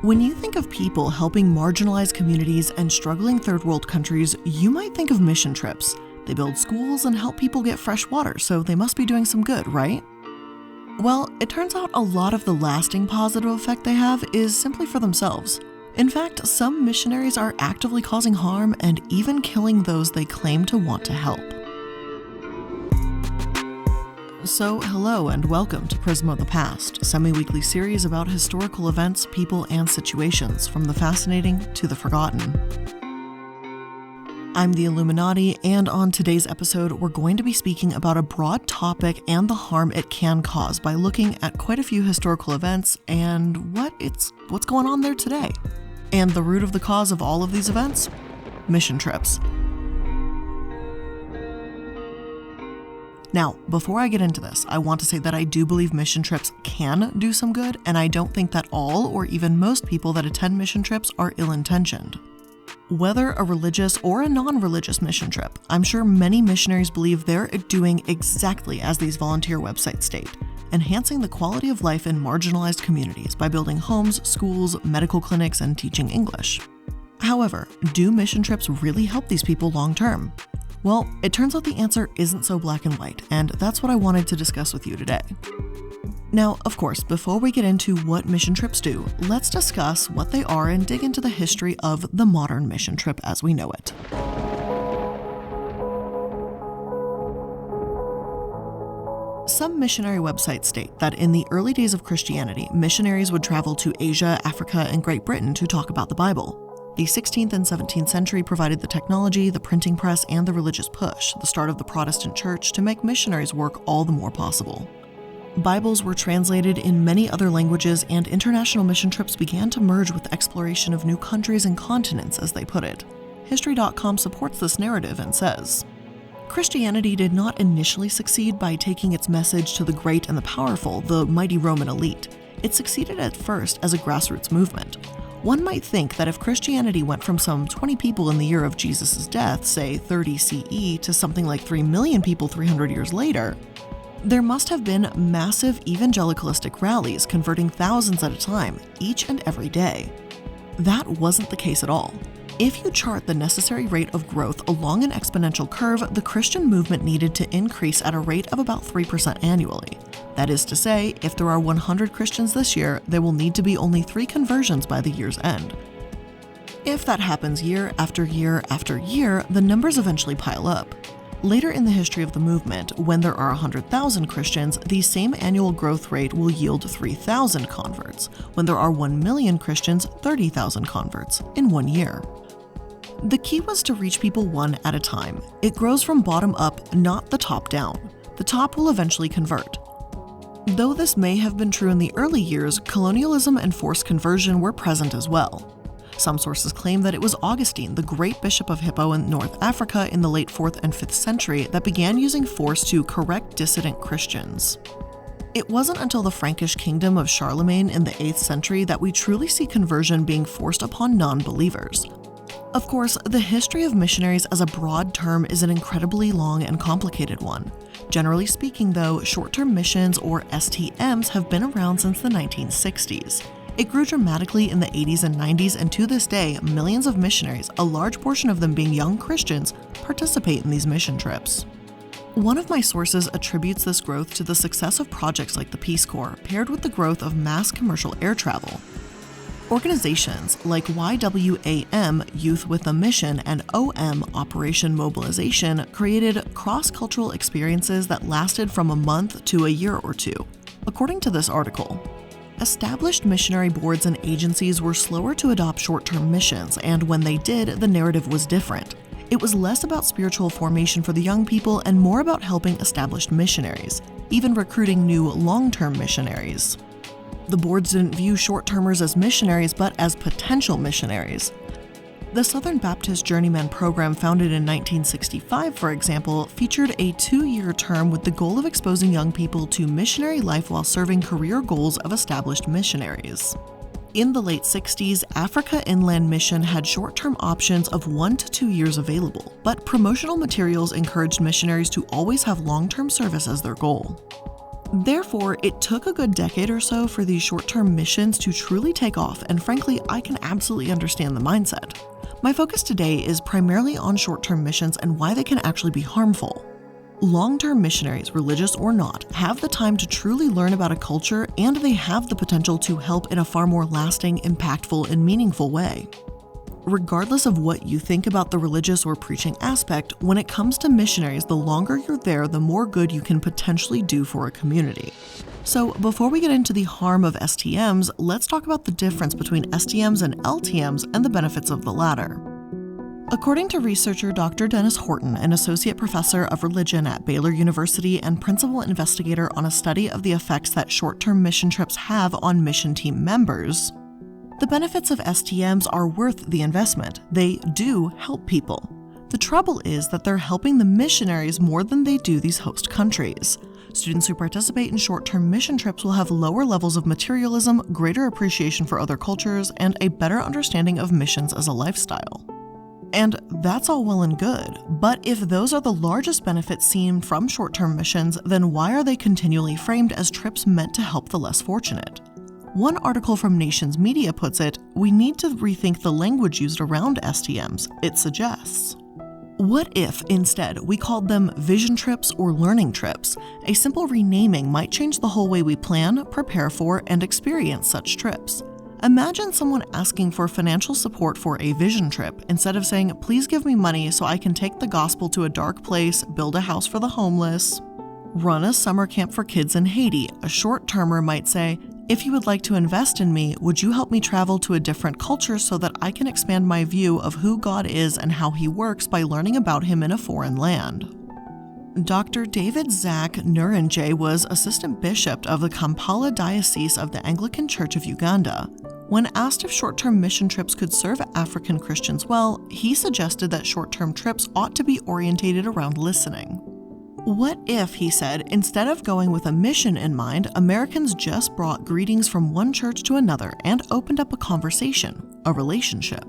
When you think of people helping marginalized communities and struggling third world countries, you might think of mission trips. They build schools and help people get fresh water, so they must be doing some good, right? Well, it turns out a lot of the lasting positive effect they have is simply for themselves. In fact, some missionaries are actively causing harm and even killing those they claim to want to help. So, hello and welcome to Prism of the Past, a semi-weekly series about historical events, people, and situations, from the fascinating to the forgotten. I'm the Illuminaughtii, and on today's episode, we're going to be speaking about a broad topic and the harm it can cause by looking at quite a few historical events and what's going on there today. And the root of the cause of all of these events? Mission trips. Now, before I get into this, I want to say that I do believe mission trips can do some good, and I don't think that all or even most people that attend mission trips are ill-intentioned. Whether a religious or a non-religious mission trip, I'm sure many missionaries believe they're doing exactly as these volunteer websites state, enhancing the quality of life in marginalized communities by building homes, schools, medical clinics, and teaching English. However, do mission trips really help these people long-term? Well, it turns out the answer isn't so black and white, and that's what I wanted to discuss with you today. Now, of course, before we get into what mission trips do, let's discuss what they are and dig into the history of the modern mission trip as we know it. Some missionary websites state that in the early days of Christianity, missionaries would travel to Asia, Africa, and Great Britain to talk about the Bible. The 16th and 17th century provided the technology, the printing press, and the religious push, the start of the Protestant church, to make missionaries' work all the more possible. Bibles were translated in many other languages, and international mission trips began to merge with the exploration of new countries and continents, as they put it. History.com supports this narrative and says, Christianity did not initially succeed by taking its message to the great and the powerful, the mighty Roman elite. It succeeded at first as a grassroots movement. One might think that if Christianity went from some 20 people in the year of Jesus' death, say 30 CE, to something like 3 million people 300 years later, there must have been massive evangelicalistic rallies converting thousands at a time, each and every day. That wasn't the case at all. If you chart the necessary rate of growth along an exponential curve, the Christian movement needed to increase at a rate of about 3% annually. That is to say, if there are 100 Christians this year, there will need to be only 3 conversions by the year's end. If that happens year after year after year, the numbers eventually pile up. Later in the history of the movement, when there are 100,000 Christians, the same annual growth rate will yield 3,000 converts. When there are 1 million Christians, 30,000 converts in 1 year. The key was to reach people one at a time. It grows from bottom up, not the top down. The top will eventually convert. Though this may have been true in the early years, colonialism and forced conversion were present as well. Some sources claim that it was Augustine, the great bishop of Hippo in North Africa in the late 4th and 5th century, that began using force to correct dissident Christians. It wasn't until the Frankish kingdom of Charlemagne in the 8th century that we truly see conversion being forced upon non-believers. Of course, the history of missionaries as a broad term is an incredibly long and complicated one. Generally speaking, though, short-term missions, or STMs, have been around since the 1960s. It grew dramatically in the 80s and 90s, and to this day, millions of missionaries, a large portion of them being young Christians, participate in these mission trips. One of my sources attributes this growth to the success of projects like the Peace Corps, paired with the growth of mass commercial air travel. Organizations like YWAM, Youth with a Mission, and OM, Operation Mobilization, created cross-cultural experiences that lasted from a month to a year or two. According to this article, established missionary boards and agencies were slower to adopt short-term missions, and when they did, the narrative was different. It was less about spiritual formation for the young people and more about helping established missionaries, even recruiting new long-term missionaries. The boards didn't view short-termers as missionaries, but as potential missionaries. The Southern Baptist Journeyman Program, founded in 1965, for example, featured a 2-year term with the goal of exposing young people to missionary life while serving career goals of established missionaries. In the late 60s, Africa Inland Mission had short-term options of 1 to 2 years available, but promotional materials encouraged missionaries to always have long-term service as their goal. Therefore, it took a good decade or so for these short-term missions to truly take off, and frankly, I can absolutely understand the mindset. My focus today is primarily on short-term missions and why they can actually be harmful. Long-term missionaries, religious or not, have the time to truly learn about a culture, and they have the potential to help in a far more lasting, impactful, and meaningful way. Regardless of what you think about the religious or preaching aspect, when it comes to missionaries, the longer you're there, the more good you can potentially do for a community. So before we get into the harm of STMs, let's talk about the difference between STMs and LTMs and the benefits of the latter. According to researcher Dr. Dennis Horton, an associate professor of religion at Baylor University and principal investigator on a study of the effects that short-term mission trips have on mission team members, the benefits of STMs are worth the investment. They do help people. The trouble is that they're helping the missionaries more than they do these host countries. Students who participate in short-term mission trips will have lower levels of materialism, greater appreciation for other cultures, and a better understanding of missions as a lifestyle. And that's all well and good, but if those are the largest benefits seen from short-term missions, then why are they continually framed as trips meant to help the less fortunate? One article from Nations Media puts it, "We need to rethink the language used around STMs," it suggests. What if, instead, we called them vision trips or learning trips? A simple renaming might change the whole way we plan, prepare for, and experience such trips. Imagine someone asking for financial support for a vision trip instead of saying, "Please give me money so I can take the gospel to a dark place, build a house for the homeless, run a summer camp for kids in Haiti." A short-termer might say, "If you would like to invest in me, would you help me travel to a different culture so that I can expand my view of who God is and how He works by learning about Him in a foreign land?" Dr. David Zach Nurinje was assistant bishop of the Kampala Diocese of the Anglican Church of Uganda. When asked if short-term mission trips could serve African Christians well, he suggested that short-term trips ought to be orientated around listening. What if, he said, instead of going with a mission in mind, Americans just brought greetings from one church to another and opened up a conversation, a relationship?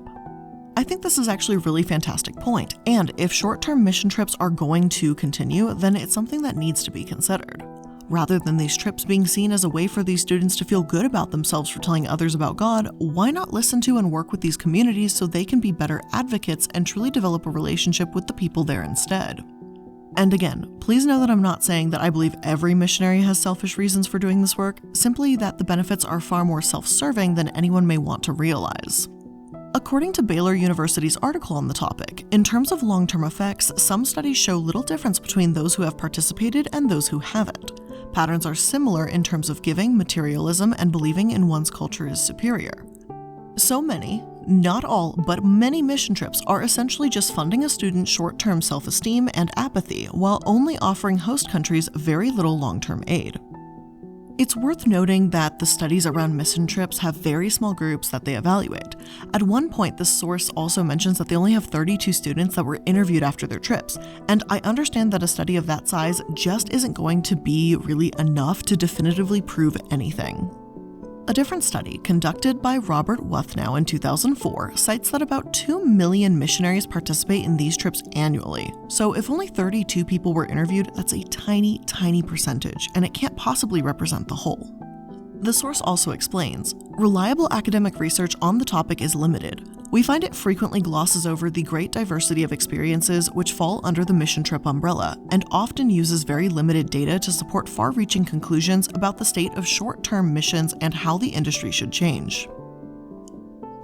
I think this is actually a really fantastic point, and if short-term mission trips are going to continue, then it's something that needs to be considered. Rather than these trips being seen as a way for these students to feel good about themselves for telling others about God, why not listen to and work with these communities so they can be better advocates and truly develop a relationship with the people there instead? And again, please know that I'm not saying that I believe every missionary has selfish reasons for doing this work, simply that the benefits are far more self-serving than anyone may want to realize. According to Baylor University's article on the topic, in terms of long-term effects, some studies show little difference between those who have participated and those who haven't. Patterns are similar in terms of giving, materialism, and believing in one's culture is superior. So many, not all, but many mission trips are essentially just funding a student's short-term self-esteem and apathy while only offering host countries very little long-term aid. It's worth noting that the studies around mission trips have very small groups that they evaluate. At one point, the source also mentions that they only have 32 students that were interviewed after their trips, and I understand that a study of that size just isn't going to be really enough to definitively prove anything. A different study, conducted by Robert Wuthnow in 2004, cites that about 2 million missionaries participate in these trips annually. So if only 32 people were interviewed, that's a tiny, tiny percentage, and it can't possibly represent the whole. The source also explains, reliable academic research on the topic is limited. We find it frequently glosses over the great diversity of experiences which fall under the mission trip umbrella, and often uses very limited data to support far-reaching conclusions about the state of short-term missions and how the industry should change.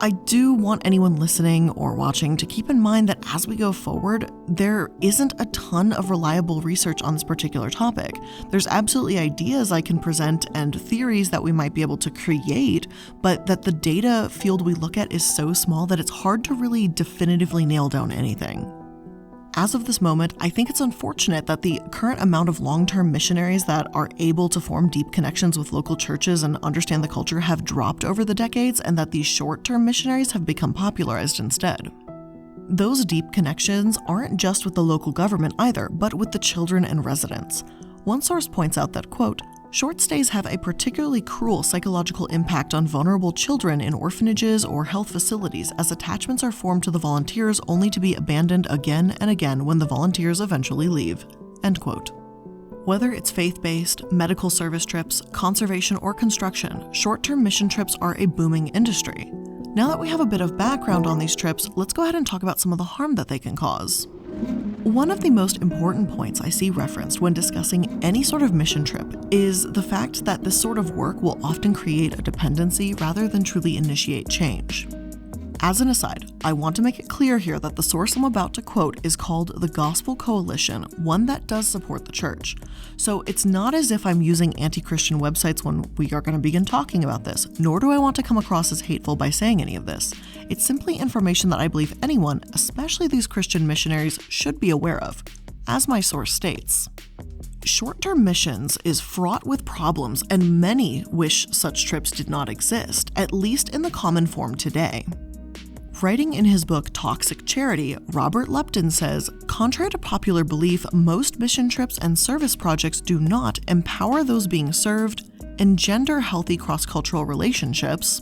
I do want anyone listening or watching to keep in mind that as we go forward, there isn't a ton of reliable research on this particular topic. There's absolutely ideas I can present and theories that we might be able to create, but that the data field we look at is so small that it's hard to really definitively nail down anything. As of this moment, I think it's unfortunate that the current amount of long-term missionaries that are able to form deep connections with local churches and understand the culture have dropped over the decades, and that these short-term missionaries have become popularized instead. Those deep connections aren't just with the local government either, but with the children and residents. One source points out that, quote, short stays have a particularly cruel psychological impact on vulnerable children in orphanages or health facilities, as attachments are formed to the volunteers only to be abandoned again and again when the volunteers eventually leave. End quote. Whether it's faith-based, medical service trips, conservation, or construction, short-term mission trips are a booming industry. Now that we have a bit of background on these trips, let's go ahead and talk about some of the harm that they can cause. One of the most important points I see referenced when discussing any sort of mission trip is the fact that this sort of work will often create a dependency rather than truly initiate change. As an aside, I want to make it clear here that the source I'm about to quote is called the Gospel Coalition, one that does support the church. So it's not as if I'm using anti-Christian websites when we are going to begin talking about this, nor do I want to come across as hateful by saying any of this. It's simply information that I believe anyone, especially these Christian missionaries, should be aware of, as my source states. Short-term missions is fraught with problems, and many wish such trips did not exist, at least in the common form today. Writing in his book Toxic Charity, Robert Lupton says, contrary to popular belief, most mission trips and service projects do not empower those being served, engender healthy cross-cultural relationships,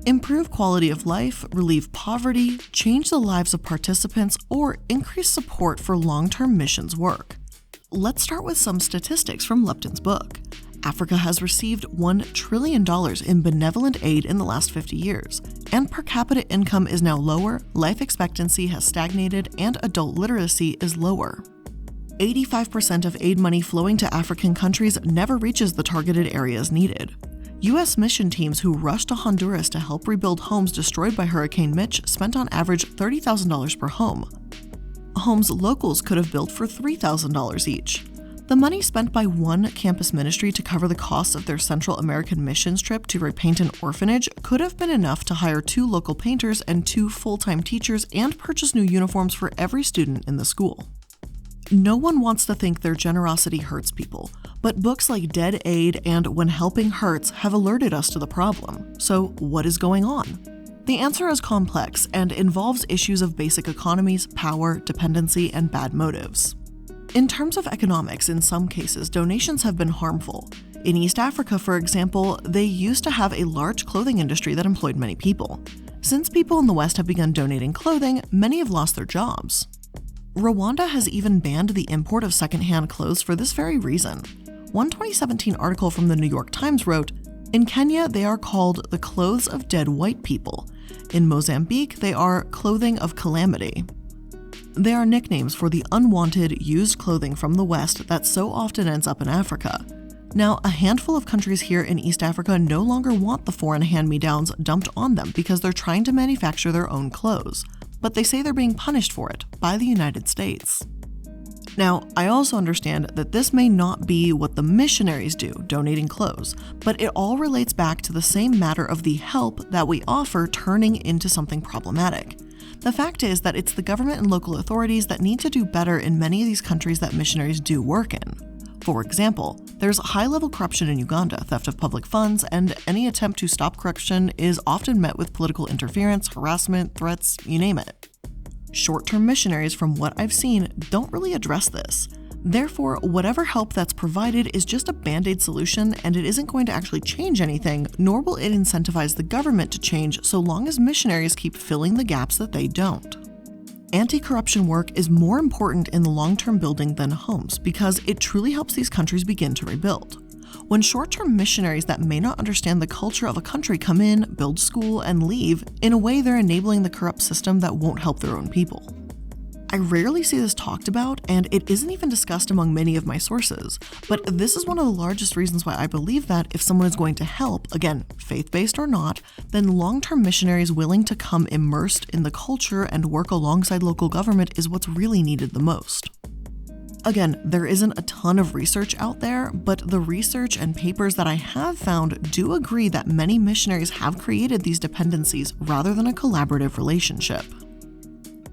improve quality of life, relieve poverty, change the lives of participants, or increase support for long-term missions work. Let's start with some statistics from Lupton's book. Africa has received $1 trillion in benevolent aid in the last 50 years, and per capita income is now lower, life expectancy has stagnated, and adult literacy is lower. 85% of aid money flowing to African countries never reaches the targeted areas needed. U.S. mission teams who rushed to Honduras to help rebuild homes destroyed by Hurricane Mitch spent on average $30,000 per home. Homes locals could have built for $3,000 each. The money spent by one campus ministry to cover the costs of their Central American missions trip to repaint an orphanage could have been enough to hire 2 local painters and 2 full-time teachers and purchase new uniforms for every student in the school. No one wants to think their generosity hurts people, but books like Dead Aid and When Helping Hurts have alerted us to the problem. So what is going on? The answer is complex and involves issues of basic economies, power, dependency, and bad motives. In terms of economics, in some cases, donations have been harmful. In East Africa, for example, they used to have a large clothing industry that employed many people. Since people in the West have begun donating clothing, many have lost their jobs. Rwanda has even banned the import of secondhand clothes for this very reason. One 2017 article from the New York Times wrote, "In Kenya, they are called the clothes of dead white people. In Mozambique, they are clothing of calamity." They are nicknames for the unwanted, used clothing from the West that so often ends up in Africa. Now, a handful of countries here in East Africa no longer want the foreign hand-me-downs dumped on them because they're trying to manufacture their own clothes, but they say they're being punished for it by the United States. Now, I also understand that this may not be what the missionaries do, donating clothes, but it all relates back to the same matter of the help that we offer turning into something problematic. The fact is that it's the government and local authorities that need to do better in many of these countries that missionaries do work in. For example, there's high-level corruption in Uganda, theft of public funds, and any attempt to stop corruption is often met with political interference, harassment, threats, you name it. Short-term missionaries, from what I've seen, don't really address this. Therefore, whatever help that's provided is just a band-aid solution, and it isn't going to actually change anything, nor will it incentivize the government to change so long as missionaries keep filling the gaps that they don't. Anti-corruption work is more important in the long-term building than homes because it truly helps these countries begin to rebuild. When short-term missionaries that may not understand the culture of a country come in, build school, and leave, in a way they're enabling the corrupt system that won't help their own people. I rarely see this talked about, and it isn't even discussed among many of my sources, but this is one of the largest reasons why I believe that if someone is going to help, again, faith-based or not, then long-term missionaries willing to come immersed in the culture and work alongside local government is what's really needed the most. Again, there isn't a ton of research out there, but the research and papers that I have found do agree that many missionaries have created these dependencies rather than a collaborative relationship.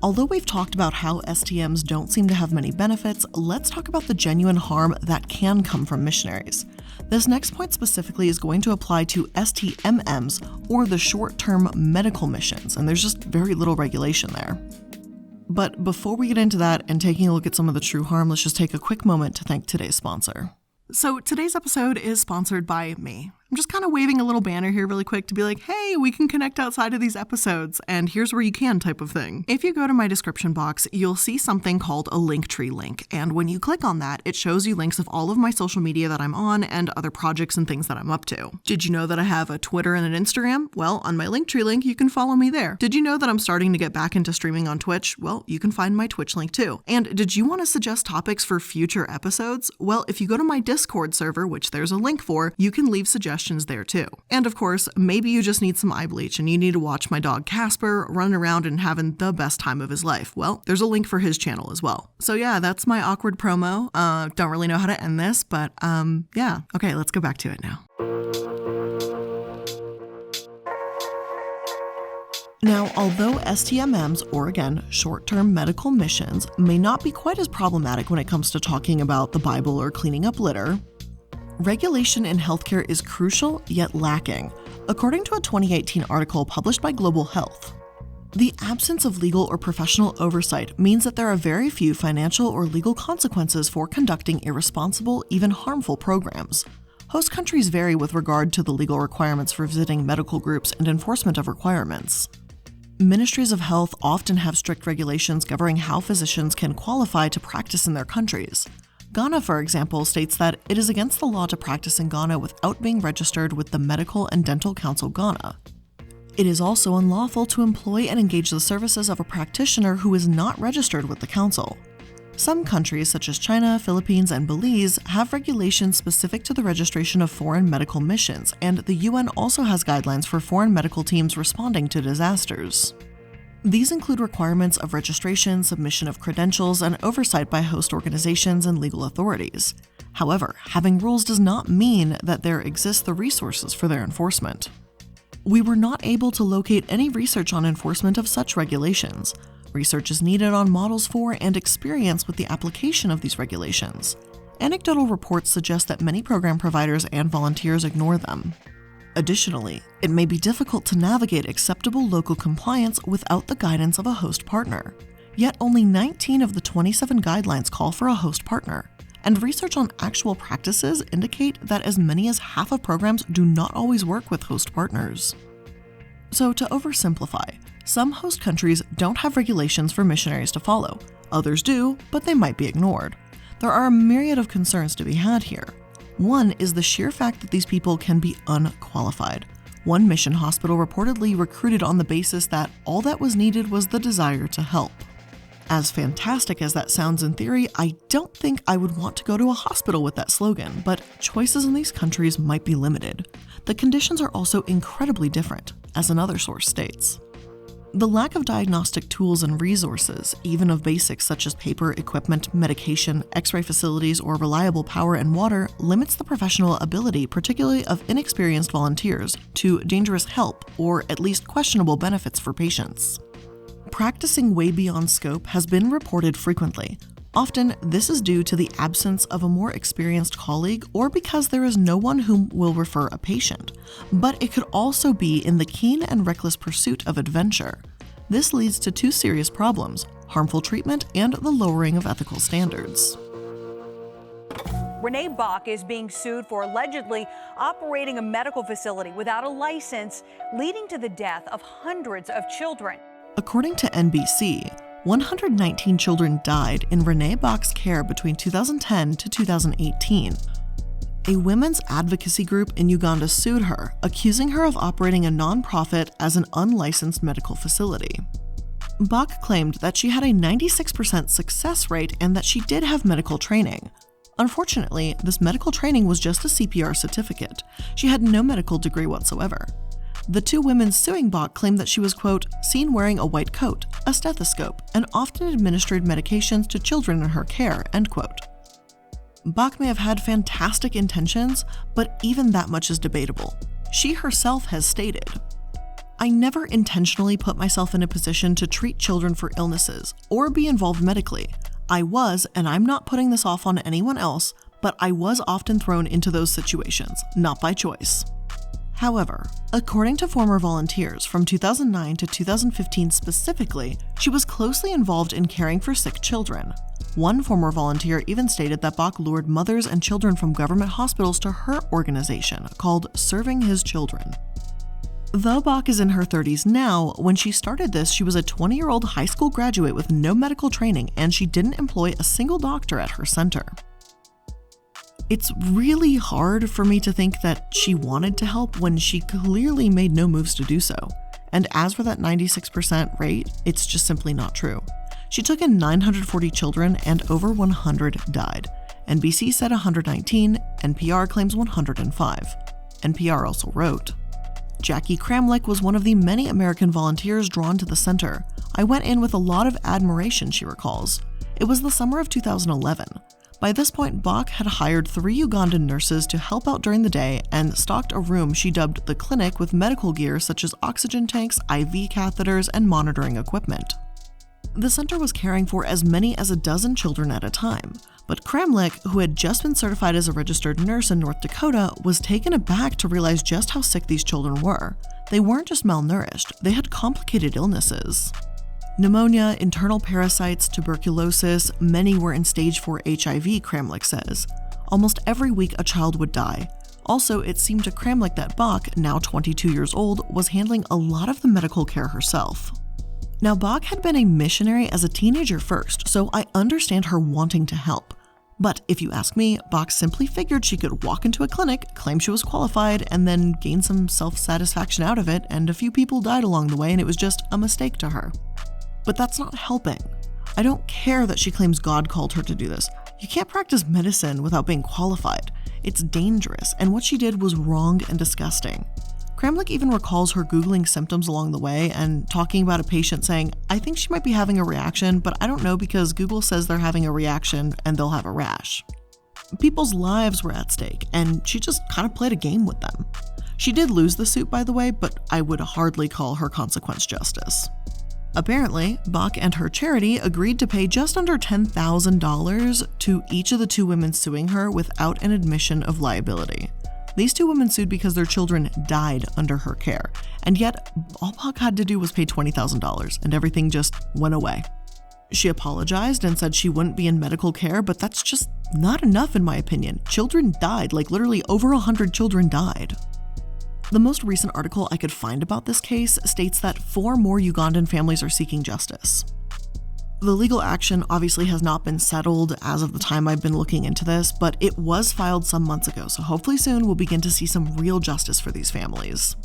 Although we've talked about how STMs don't seem to have many benefits, let's talk about the genuine harm that can come from missionaries. This next point specifically is going to apply to STMMs, or the short-term medical missions, and there's just very little regulation there. But before we get into that and taking a look at some of the true harm, let's just take a quick moment to thank today's sponsor. So today's episode is sponsored by me. I'm just kind of waving a little banner here really quick to be like, hey, we can connect outside of these episodes, and here's where you can type of thing. If you go to my description box, you'll see something called a Linktree link, and when you click on that, it shows you links of all of my social media that I'm on and other projects and things that I'm up to. Did you know that I have a Twitter and an Instagram? Well, on my Linktree link, you can follow me there. Did you know that I'm starting to get back into streaming on Twitch? Well, you can find my Twitch link too. And did you want to suggest topics for future episodes? Well, if you go to my Discord server, which there's a link for, you can leave suggestions there too. And of course, maybe you just need some eye bleach and you need to watch my dog Casper running around and having the best time of his life. Well, there's a link for his channel as well. So yeah, that's my awkward promo. Don't really know how to end this, but yeah. Okay, let's go back to it now. Now, although STMMs, or again, short-term medical missions, may not be quite as problematic when it comes to talking about the Bible or cleaning up litter, regulation in healthcare is crucial yet lacking, according to a 2018 article published by Global Health. The absence of legal or professional oversight means that there are very few financial or legal consequences for conducting irresponsible, even harmful programs. Host countries vary with regard to the legal requirements for visiting medical groups and enforcement of requirements. Ministries of health often have strict regulations governing how physicians can qualify to practice in their countries. Ghana, for example, states that it is against the law to practice in Ghana without being registered with the Medical and Dental Council Ghana. It is also unlawful to employ and engage the services of a practitioner who is not registered with the council. Some countries, such as China, Philippines, and Belize, have regulations specific to the registration of foreign medical missions, and the UN also has guidelines for foreign medical teams responding to disasters. These include requirements of registration, submission of credentials, and oversight by host organizations and legal authorities. However, having rules does not mean that there exist the resources for their enforcement. We were not able to locate any research on enforcement of such regulations. Research is needed on models for and experience with the application of these regulations. Anecdotal reports suggest that many program providers and volunteers ignore them. Additionally, it may be difficult to navigate acceptable local compliance without the guidance of a host partner. Yet only 19 of the 27 guidelines call for a host partner, and research on actual practices indicate that as many as half of programs do not always work with host partners. So to oversimplify, some host countries don't have regulations for missionaries to follow. Others do, but they might be ignored. There are a myriad of concerns to be had here. One is the sheer fact that these people can be unqualified. One mission hospital reportedly recruited on the basis that all that was needed was the desire to help. As fantastic as that sounds in theory, I don't think I would want to go to a hospital with that slogan, but choices in these countries might be limited. The conditions are also incredibly different, as another source states. The lack of diagnostic tools and resources, even of basics such as paper, equipment, medication, X-ray facilities, or reliable power and water, limits the professional ability, particularly of inexperienced volunteers, to dangerous help or at least questionable benefits for patients. Practicing way beyond scope has been reported frequently. Often, this is due to the absence of a more experienced colleague or because there is no one whom will refer a patient, but it could also be in the keen and reckless pursuit of adventure. This leads to two serious problems: harmful treatment and the lowering of ethical standards. Renee Bach is being sued for allegedly operating a medical facility without a license, leading to the death of hundreds of children. According to NBC, 119 children died in Renee Bach's care between 2010 to 2018. A women's advocacy group in Uganda sued her, accusing her of operating a nonprofit as an unlicensed medical facility. Bach claimed that she had a 96% success rate and that she did have medical training. Unfortunately, this medical training was just a CPR certificate. She had no medical degree whatsoever. The two women suing Bach claimed that she was, quote, seen wearing a white coat, a stethoscope, and often administered medications to children in her care, end quote. Bach may have had fantastic intentions, but even that much is debatable. She herself has stated, I never intentionally put myself in a position to treat children for illnesses or be involved medically. I was, and I'm not putting this off on anyone else, but I was often thrown into those situations, not by choice. However, according to former volunteers from 2009 to 2015 specifically, she was closely involved in caring for sick children. One former volunteer even stated that Bach lured mothers and children from government hospitals to her organization called Serving His Children. Though Bach is in her 30s now, when she started this, she was a 20-year-old high school graduate with no medical training, and she didn't employ a single doctor at her center. It's really hard for me to think that she wanted to help when she clearly made no moves to do so. And as for that 96% rate, it's just simply not true. She took in 940 children and over 100 died. NBC said 119, NPR claims 105. NPR also wrote, Jackie Kramlich was one of the many American volunteers drawn to the center. I went in with a lot of admiration, she recalls. It was the summer of 2011. By this point, Bach had hired 3 Ugandan nurses to help out during the day and stocked a room she dubbed the clinic with medical gear such as oxygen tanks, IV catheters, and monitoring equipment. The center was caring for as many as a dozen children at a time, but Kramlich, who had just been certified as a registered nurse in North Dakota, was taken aback to realize just how sick these children were. They weren't just malnourished, they had complicated illnesses. Pneumonia, internal parasites, tuberculosis, many were in stage 4 HIV, Kramlich says. Almost every week a child would die. Also, it seemed to Kramlich that Bach, now 22 years old, was handling a lot of the medical care herself. Now, Bach had been a missionary as a teenager first, so I understand her wanting to help. But if you ask me, Bach simply figured she could walk into a clinic, claim she was qualified, and then gain some self-satisfaction out of it, and a few people died along the way, and it was just a mistake to her. But that's not helping. I don't care that she claims God called her to do this. You can't practice medicine without being qualified. It's dangerous, and what she did was wrong and disgusting. Kramlich even recalls her Googling symptoms along the way and talking about a patient saying, I think she might be having a reaction, but I don't know because Google says they're having a reaction and they'll have a rash. People's lives were at stake, and she just kind of played a game with them. She did lose the suit, by the way, but I would hardly call her consequence justice. Apparently, Bach and her charity agreed to pay just under $10,000 to each of the 2 women suing her without an admission of liability. These 2 women sued because their children died under her care, and yet all Bach had to do was pay $20,000 and everything just went away. She apologized and said she wouldn't be in medical care, but that's just not enough in my opinion. Children died, like literally over 100 children died. The most recent article I could find about this case states that 4 more Ugandan families are seeking justice. The legal action obviously has not been settled as of the time I've been looking into this, but it was filed some months ago, so hopefully soon we'll begin to see some real justice for these families.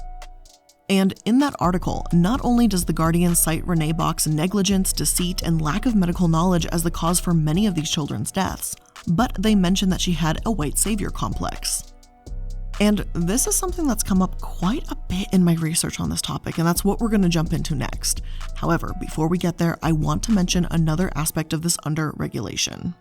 And in that article, not only does The Guardian cite Renee Bach's negligence, deceit, and lack of medical knowledge as the cause for many of these children's deaths, but they mention that she had a white savior complex. And this is something that's come up quite a bit in my research on this topic, and that's what we're going to jump into next. However, before we get there, I want to mention another aspect of this under-regulation.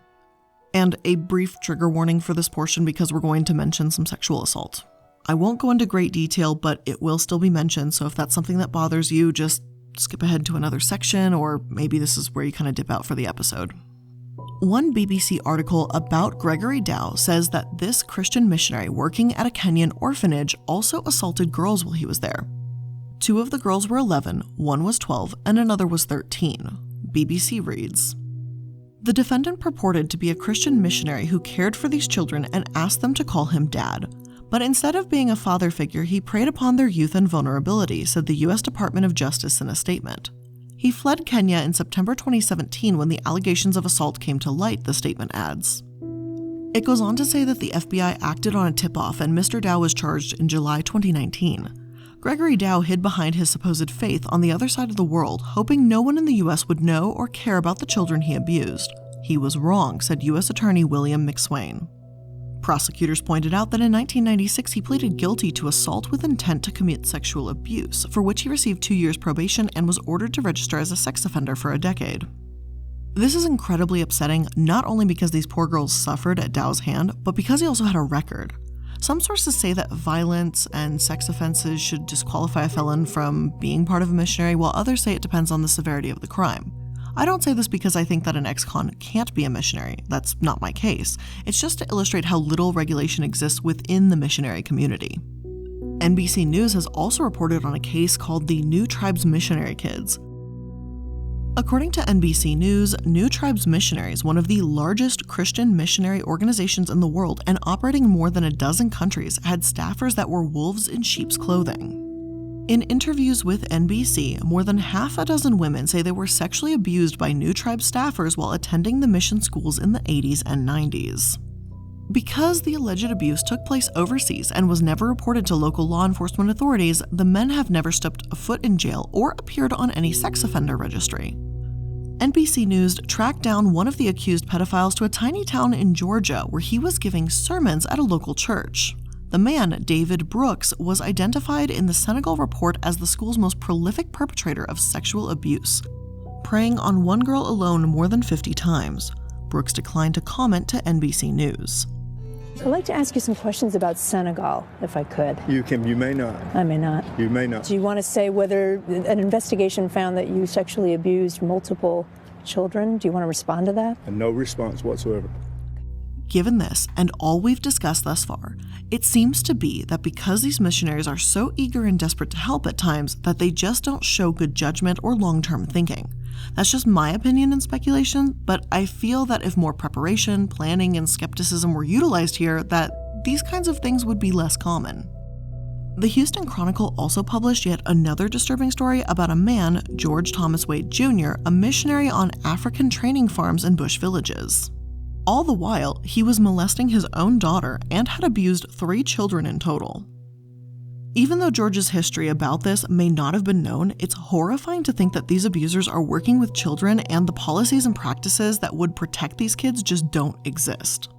And a brief trigger warning for this portion because we're going to mention some sexual assault. I won't go into great detail, but it will still be mentioned, so if that's something that bothers you, just skip ahead to another section, or maybe this is where you kind of dip out for the episode. One BBC article about Gregory Dow says that this Christian missionary working at a Kenyan orphanage also assaulted girls while he was there. 2 of the girls were 11, 1 was 12, and another was 13. BBC reads, the defendant purported to be a Christian missionary who cared for these children and asked them to call him dad. But instead of being a father figure, he preyed upon their youth and vulnerability, said the U.S. Department of Justice in a statement. He fled Kenya in September 2017 when the allegations of assault came to light, the statement adds. It goes on to say that the FBI acted on a tip-off and Mr. Dow was charged in July 2019. Gregory Dow hid behind his supposed faith on the other side of the world, hoping no one in the U.S. would know or care about the children he abused. He was wrong, said U.S. Attorney William McSwain. Prosecutors pointed out that in 1996 he pleaded guilty to assault with intent to commit sexual abuse, for which he received 2 years probation and was ordered to register as a sex offender for a decade. This is incredibly upsetting, not only because these poor girls suffered at Dow's hand, but because he also had a record. Some sources say that violence and sex offenses should disqualify a felon from being part of a missionary, while others say it depends on the severity of the crime. I don't say this because I think that an ex-con can't be a missionary. That's not my case. It's just to illustrate how little regulation exists within the missionary community. NBC News has also reported on a case called the New Tribes Missionary Kids. According to NBC News, New Tribes Missionaries, one of the largest Christian missionary organizations in the world and operating in more than a dozen countries, had staffers that were wolves in sheep's clothing. In interviews with NBC, more than half a dozen women say they were sexually abused by New Tribes staffers while attending the mission schools in the 80s and 90s. Because the alleged abuse took place overseas and was never reported to local law enforcement authorities, the men have never stepped a foot in jail or appeared on any sex offender registry. NBC News tracked down one of the accused pedophiles to a tiny town in Georgia where he was giving sermons at a local church. The man, David Brooks, was identified in the Senegal report as the school's most prolific perpetrator of sexual abuse, preying on one girl alone more than 50 times. Brooks declined to comment to NBC News. I'd like to ask you some questions about Senegal, if I could. You may not. I may not. You may not. Do you want to say whether an investigation found that you sexually abused multiple children? Do you want to respond to that? And no response whatsoever. Given this, and all we've discussed thus far, it seems to be that because these missionaries are so eager and desperate to help at times, that they just don't show good judgment or long-term thinking. That's just my opinion and speculation, but I feel that if more preparation, planning, and skepticism were utilized here, that these kinds of things would be less common. The Houston Chronicle also published yet another disturbing story about a man, George Thomas Wade Jr., a missionary on African training farms in bush villages. All the while, he was molesting his own daughter and had abused 3 children in total. Even though George's history about this may not have been known, it's horrifying to think that these abusers are working with children and the policies and practices that would protect these kids just don't exist.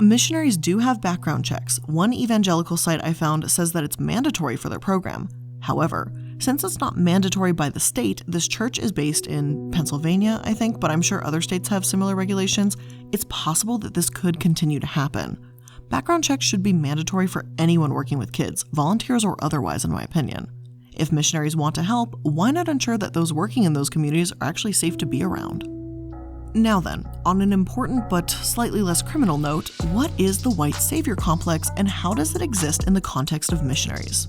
Missionaries do have background checks. One evangelical site I found says that it's mandatory for their program. However, since it's not mandatory by the state, this church is based in Pennsylvania, I think, but I'm sure other states have similar regulations. It's possible that this could continue to happen. Background checks should be mandatory for anyone working with kids, volunteers or otherwise, in my opinion. If missionaries want to help, why not ensure that those working in those communities are actually safe to be around? Now then, on an important but slightly less criminal note, what is the white savior complex and how does it exist in the context of missionaries?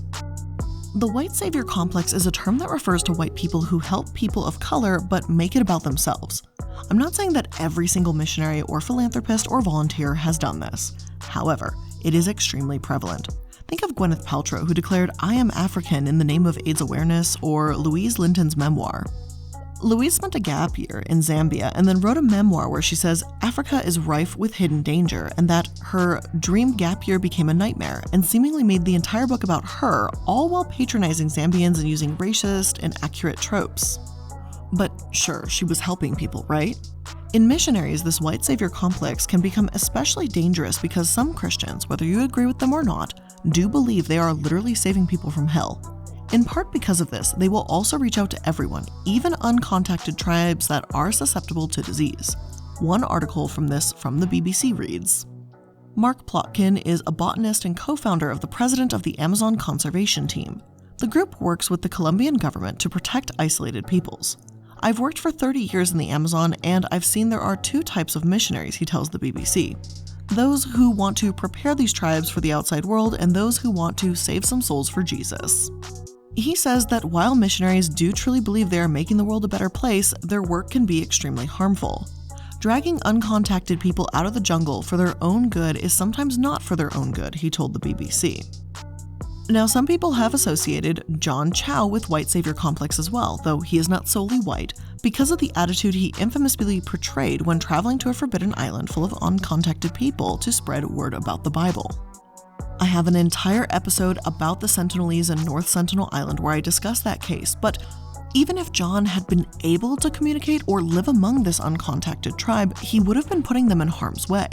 The white savior complex is a term that refers to white people who help people of color but make it about themselves. I'm not saying that every single missionary or philanthropist or volunteer has done this. However, it is extremely prevalent. Think of Gwyneth Paltrow, who declared, "I am African" in the name of AIDS awareness, or Louise Linton's memoir. Louise spent a gap year in Zambia and then wrote a memoir where she says Africa is rife with hidden danger and that her dream gap year became a nightmare and seemingly made the entire book about her, all while patronizing Zambians and using racist, inaccurate tropes. But sure, she was helping people, right? In missionaries, this white savior complex can become especially dangerous because some Christians, whether you agree with them or not, do believe they are literally saving people from hell. In part because of this, they will also reach out to everyone, even uncontacted tribes that are susceptible to disease. One article from this from the BBC reads, Mark Plotkin is a botanist and co-founder of the president of the Amazon Conservation Team. The group works with the Colombian government to protect isolated peoples. I've worked for 30 years in the Amazon and I've seen there are 2 types of missionaries, he tells the BBC. Those who want to prepare these tribes for the outside world and those who want to save some souls for Jesus. He says that while missionaries do truly believe they are making the world a better place, their work can be extremely harmful. Dragging uncontacted people out of the jungle for their own good is sometimes not for their own good, he told the BBC. Now, some people have associated John Chow with white savior complex as well, though he is not solely white, because of the attitude he infamously portrayed when traveling to a forbidden island full of uncontacted people to spread word about the Bible. I have an entire episode about the Sentinelese in North Sentinel Island where I discuss that case, but even if John had been able to communicate or live among this uncontacted tribe, he would have been putting them in harm's way.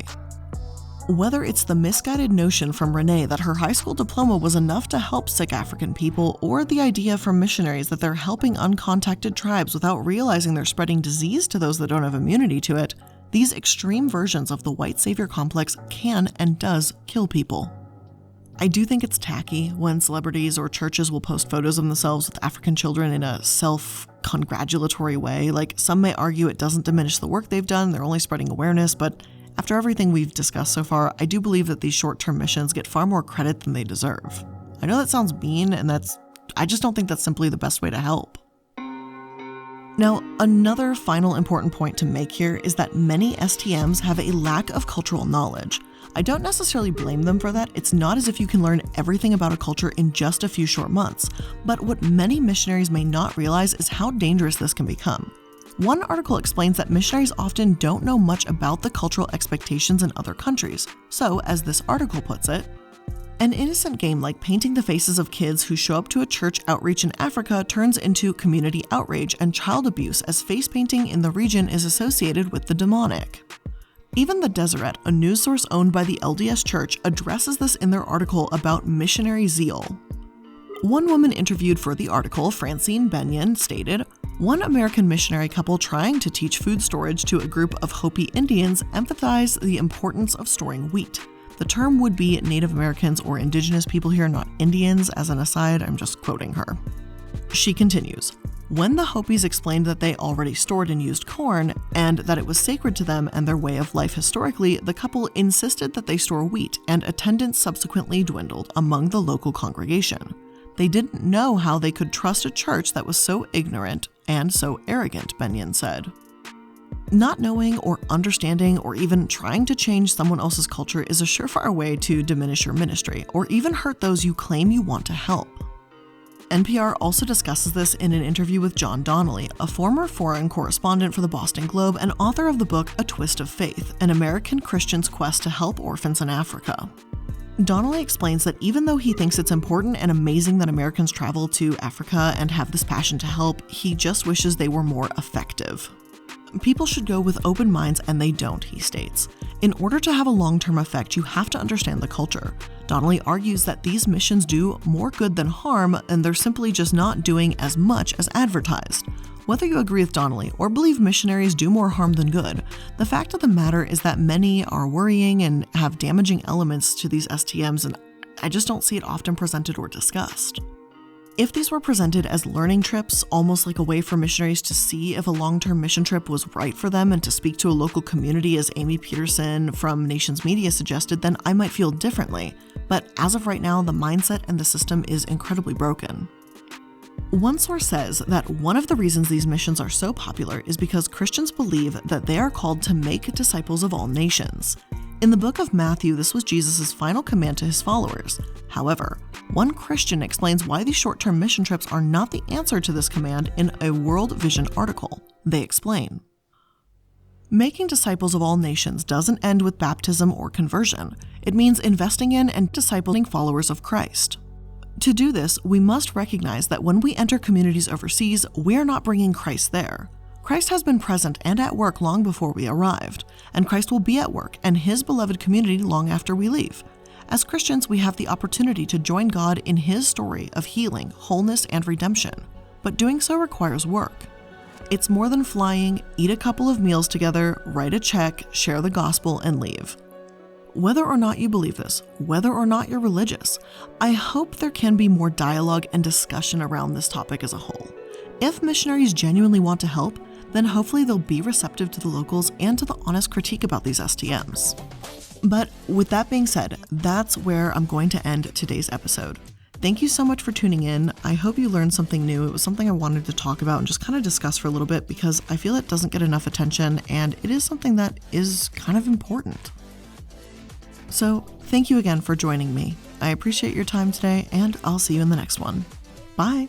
Whether it's the misguided notion from Renee that her high school diploma was enough to help sick African people, or the idea from missionaries that they're helping uncontacted tribes without realizing they're spreading disease to those that don't have immunity to it, these extreme versions of the white savior complex can and does kill people. I do think it's tacky when celebrities or churches will post photos of themselves with African children in a self-congratulatory way. Like, some may argue it doesn't diminish the work they've done, they're only spreading awareness, but after everything we've discussed so far, I do believe that these short-term missions get far more credit than they deserve. I know that sounds mean, and I just don't think that's simply the best way to help. Now, another final important point to make here is that many STMs have a lack of cultural knowledge. I don't necessarily blame them for that. It's not as if you can learn everything about a culture in just a few short months. But what many missionaries may not realize is how dangerous this can become. One article explains that missionaries often don't know much about the cultural expectations in other countries. So, as this article puts it, an innocent game like painting the faces of kids who show up to a church outreach in Africa turns into community outrage and child abuse, as face painting in the region is associated with the demonic. Even the Deseret, a news source owned by the LDS Church, addresses this in their article about missionary zeal. One woman interviewed for the article, Francine Benyon, stated, "One American missionary couple trying to teach food storage to a group of Hopi Indians emphasized the importance of storing wheat. The term would be Native Americans or indigenous people here, not Indians. As an aside, I'm just quoting her." She continues, "When the Hopis explained that they already stored and used corn, and that it was sacred to them and their way of life historically, the couple insisted that they store wheat, and attendance subsequently dwindled among the local congregation. They didn't know how they could trust a church that was so ignorant and so arrogant," Benyon said. Not knowing or understanding or even trying to change someone else's culture is a surefire way to diminish your ministry or even hurt those you claim you want to help. NPR also discusses this in an interview with John Donnelly, a former foreign correspondent for the Boston Globe and author of the book A Twist of Faith, An American Christian's Quest to Help Orphans in Africa. Donnelly explains that even though he thinks it's important and amazing that Americans travel to Africa and have this passion to help, he just wishes they were more effective. People should go with open minds, and they don't, he states. In order to have a long-term effect, you have to understand the culture. Donnelly argues that these missions do more good than harm, and they're simply just not doing as much as advertised. Whether you agree with Donnelly or believe missionaries do more harm than good, the fact of the matter is that many are worrying and have damaging elements to these STMs, and I just don't see it often presented or discussed. If these were presented as learning trips, almost like a way for missionaries to see if a long-term mission trip was right for them and to speak to a local community, as Amy Peterson from Nations Media suggested, then I might feel differently. But as of right now, the mindset and the system is incredibly broken. One source says that one of the reasons these missions are so popular is because Christians believe that they are called to make disciples of all nations. In the book of Matthew, this was Jesus' final command to his followers. However, one Christian explains why these short-term mission trips are not the answer to this command in a World Vision article. They explain, "Making disciples of all nations doesn't end with baptism or conversion. It means investing in and discipling followers of Christ. To do this, we must recognize that when we enter communities overseas, we are not bringing Christ there. Christ has been present and at work long before we arrived, and Christ will be at work and his beloved community long after we leave. As Christians, we have the opportunity to join God in his story of healing, wholeness, and redemption, but doing so requires work. It's more than flying, eat a couple of meals together, write a check, share the gospel, and leave." Whether or not you believe this, whether or not you're religious, I hope there can be more dialogue and discussion around this topic as a whole. If missionaries genuinely want to help, then hopefully they'll be receptive to the locals and to the honest critique about these STMs. But with that being said, that's where I'm going to end today's episode. Thank you so much for tuning in. I hope you learned something new. It was something I wanted to talk about and just kind of discuss for a little bit because I feel it doesn't get enough attention, and it is something that is kind of important. So thank you again for joining me. I appreciate your time today, and I'll see you in the next one. Bye.